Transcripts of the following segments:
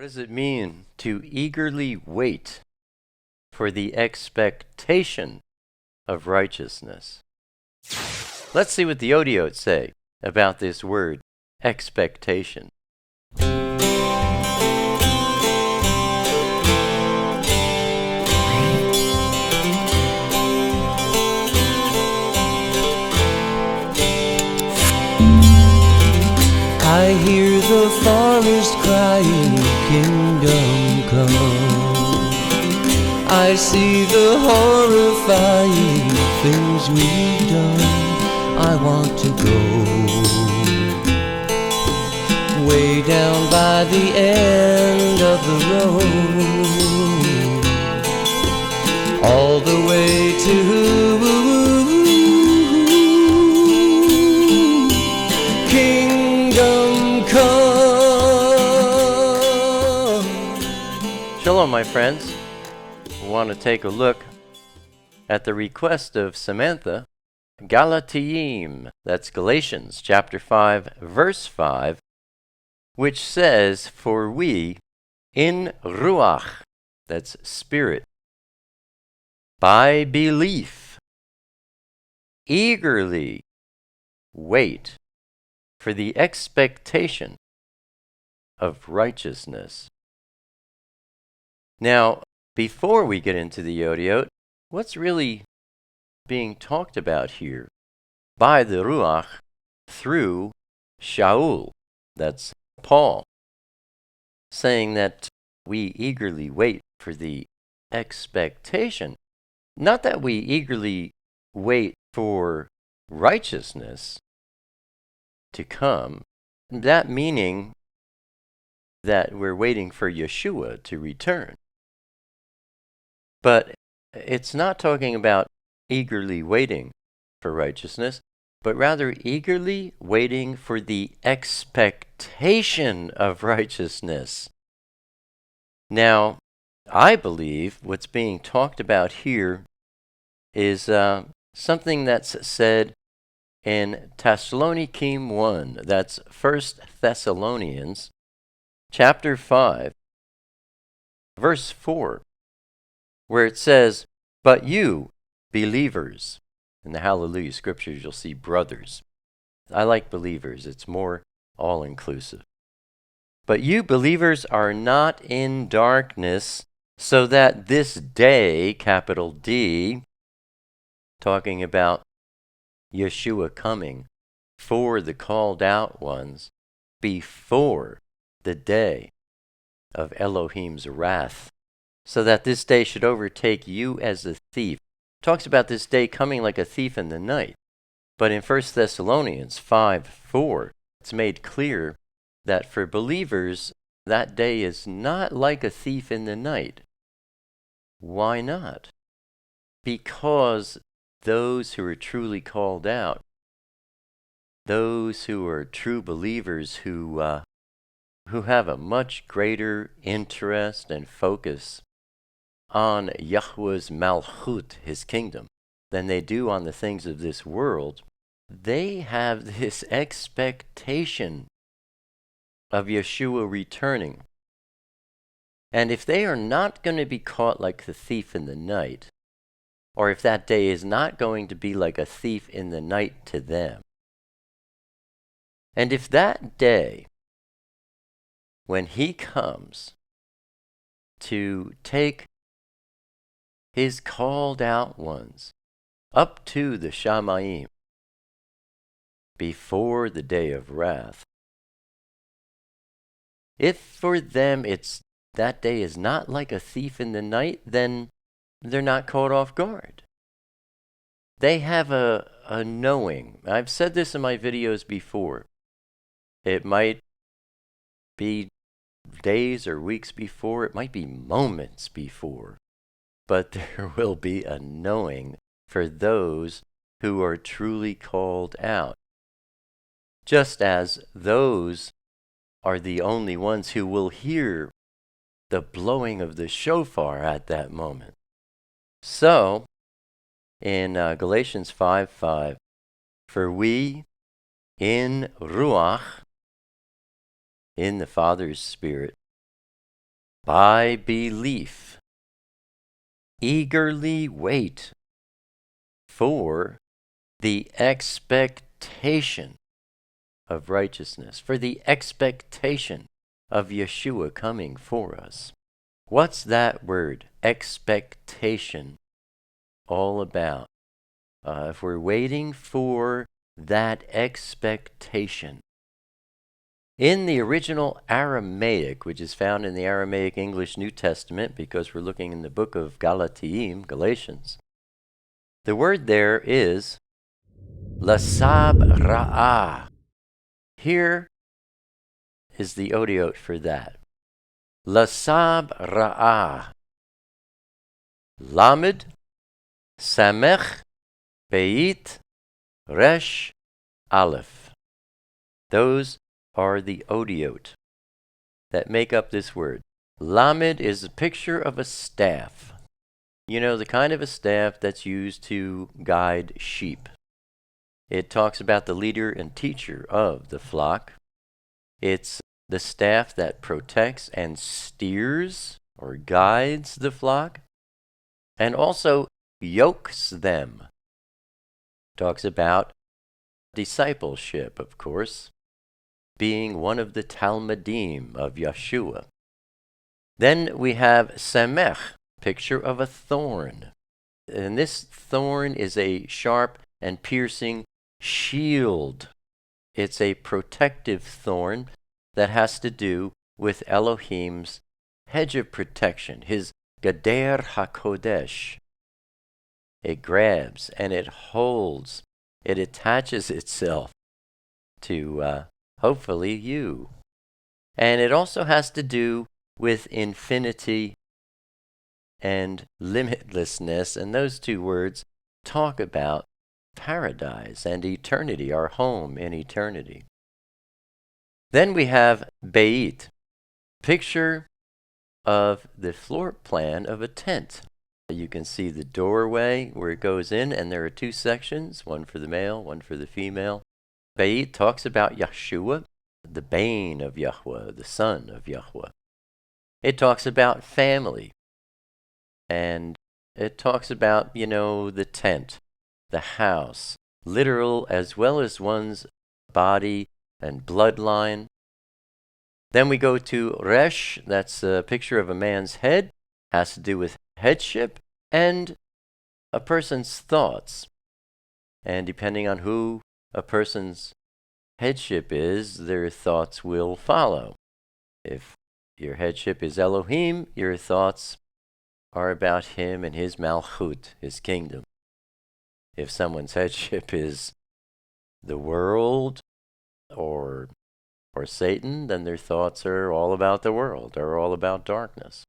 What does it mean to eagerly wait for the expectation of righteousness? Let's see what the Otiot say about this word, expectation. I hear the farmers crying, kingdom come. I see the horrifying things we've done. I want to go way down by the end of the road, all the way to Shalom, my friends. We want to take a look at the request of Samantha, Galatians, that's Galatians chapter 5, verse 5, which says, "For we in ruach," that's spirit, by belief, eagerly wait for the expectation of righteousness. Now, before we get into the Otiot, what's really being talked about here? By the Ruach, through Shaul, that's Paul, saying that we eagerly wait for the expectation. Not that we eagerly wait for righteousness to come, that meaning that we're waiting for Yeshua to return. But it's not talking about eagerly waiting for righteousness, but rather eagerly waiting for the expectation of righteousness. Now, I believe what's being talked about here is something that's said in Thessalonians 1, that's 1 Thessalonians chapter 5, verse 4. Where it says, "But you, believers," in the HalleluYah Scriptures you'll see brothers. I like believers, it's more all-inclusive. "But you, believers, are not in darkness, so that this day," capital D, talking about Yeshua coming for the called out ones, before the day of Elohim's wrath, so that this day should overtake you as a thief. Talks about this day coming like a thief in the night. But in 1 Thessalonians 5:4, it's made clear that for believers, that day is not like a thief in the night. Why not? Because those who are truly called out, those who are true believers who have a much greater interest and focus on Yahweh's Malchut, his kingdom, than they do on the things of this world, they have this expectation of Yeshua returning. And if they are not going to be caught like the thief in the night, or if that day is not going to be like a thief in the night to them, and if that day, when he comes to take his called out ones up to the Shamayim before the day of wrath, if for them that day is not like a thief in the night, then they're not caught off guard. They have a knowing. I've said this in my videos before. It might be days or weeks before, it might be moments before, but there will be a knowing for those who are truly called out. Just as those are the only ones who will hear the blowing of the shofar at that moment. So, in Galatians 5:5, "For we in Ruach," in the Father's Spirit, by belief, eagerly wait for the expectation of righteousness, for the expectation of Yeshua coming for us. What's that word, expectation, all about? If we're waiting for that expectation. In the original Aramaic, which is found in the Aramaic English New Testament, because we're looking in the book of Galatians, the word there is lasab ra'ah. Here is the Otiot for that. Lasab ra'ah. Lamed, samech, beit, resh, aleph. Those are the Otiot that make up this word. Lamed is a picture of a staff. You know, the kind of a staff that's used to guide sheep. It talks about the leader and teacher of the flock. It's the staff that protects and steers or guides the flock, and also yokes them. Talks about discipleship, of course, being one of the Talmudim of Yeshua. Then we have samech, picture of a thorn. And this thorn is a sharp and piercing shield. It's a protective thorn that has to do with Elohim's hedge of protection, his Gader HaKodesh. It grabs and it holds, it attaches itself to hopefully you. And it also has to do with infinity and limitlessness, and those two words talk about paradise and eternity, our home in eternity. Then we have Beit, picture of the floor plan of a tent. You can see the doorway where it goes in, and there are two sections, one for the male, one for the female. Beit talks about Yeshua, the bane of Yahweh, the son of Yahweh. It talks about family, and it talks about, the tent, the house, literal as well as one's body and bloodline. Then we go to Resh, that's a picture of a man's head, has to do with headship and a person's thoughts. And depending on who a person's headship is, their thoughts will follow. If your headship is Elohim, your thoughts are about him and his malchut, his kingdom. If someone's headship is the world or Satan, then their thoughts are all about the world, or all about darkness.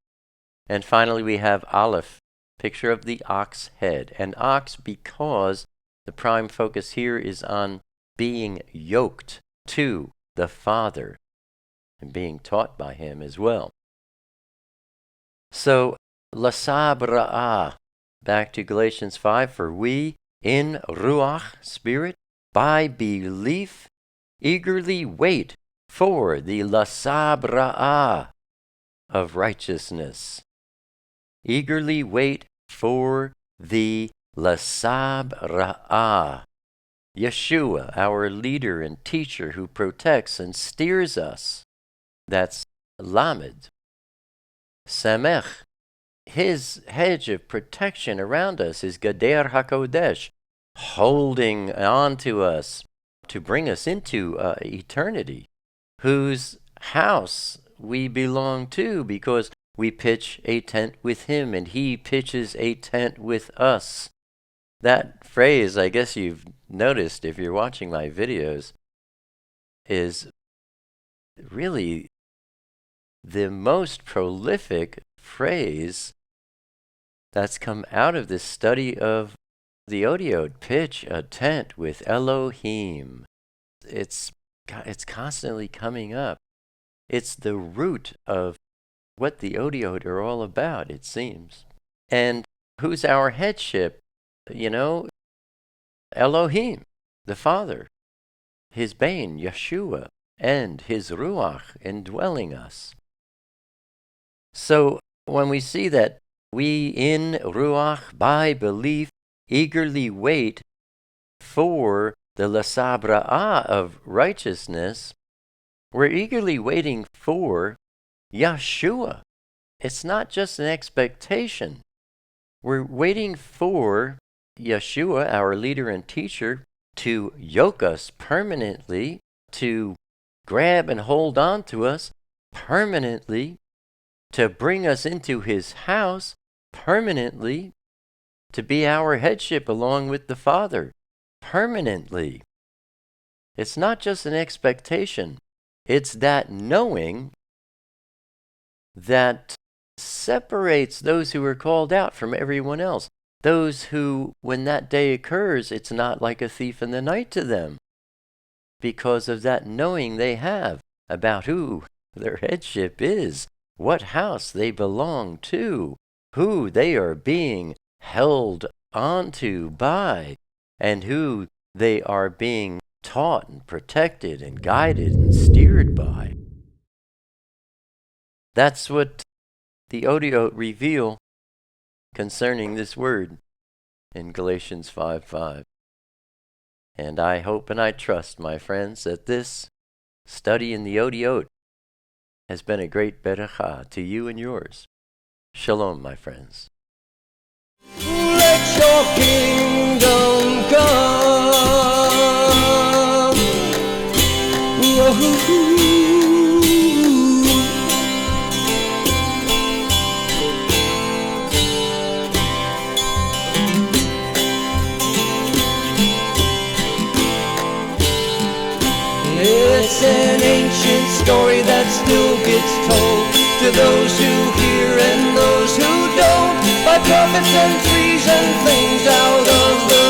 And finally we have Aleph, picture of the ox head. An ox because the prime focus here is on being yoked to the Father and being taught by him as well. So, lasab ra'ah, back to Galatians 5, for we in Ruach, spirit, by belief, eagerly wait for the lasab ra'ah of righteousness. Eagerly wait for the lasab ra'ah. Yeshua, our leader and teacher who protects and steers us. That's Lamed. Samech, his hedge of protection around us is Gader HaKodesh, holding on to us to bring us into eternity, whose house we belong to because we pitch a tent with him and he pitches a tent with us. That phrase, I guess you've noticed if you're watching my videos, is really the most prolific phrase that's come out of this study of the Otiot. Pitch a tent with Elohim. It's constantly coming up. It's the root of what the Otiot are all about, it seems. And who's our headship? Elohim, the Father, his bane, Yeshua, and his Ruach indwelling us. So when we see that we in Ruach, by belief, eagerly wait for the lasabra'ah of righteousness, we're eagerly waiting for Yeshua. It's not just an expectation. We're waiting for Yeshua, our leader and teacher, to yoke us permanently, to grab and hold on to us permanently, to bring us into his house permanently, to be our headship along with the Father permanently. It's not just an expectation. It's that knowing that separates those who are called out from everyone else. Those who, when that day occurs, it's not like a thief in the night to them, because of that knowing they have about who their headship is, what house they belong to, who they are being held onto by, and who they are being taught and protected and guided and steered by. That's what the Otiot reveal concerning this word in Galatians 5:5. And I hope and I trust, my friends, that this study in the Otiot has been a great berekah to you and yours. Shalom, my friends. Let your kingdom come. Whoa. It's an ancient story that still gets told to those who hear and those who don't, by prophets and trees and things out of the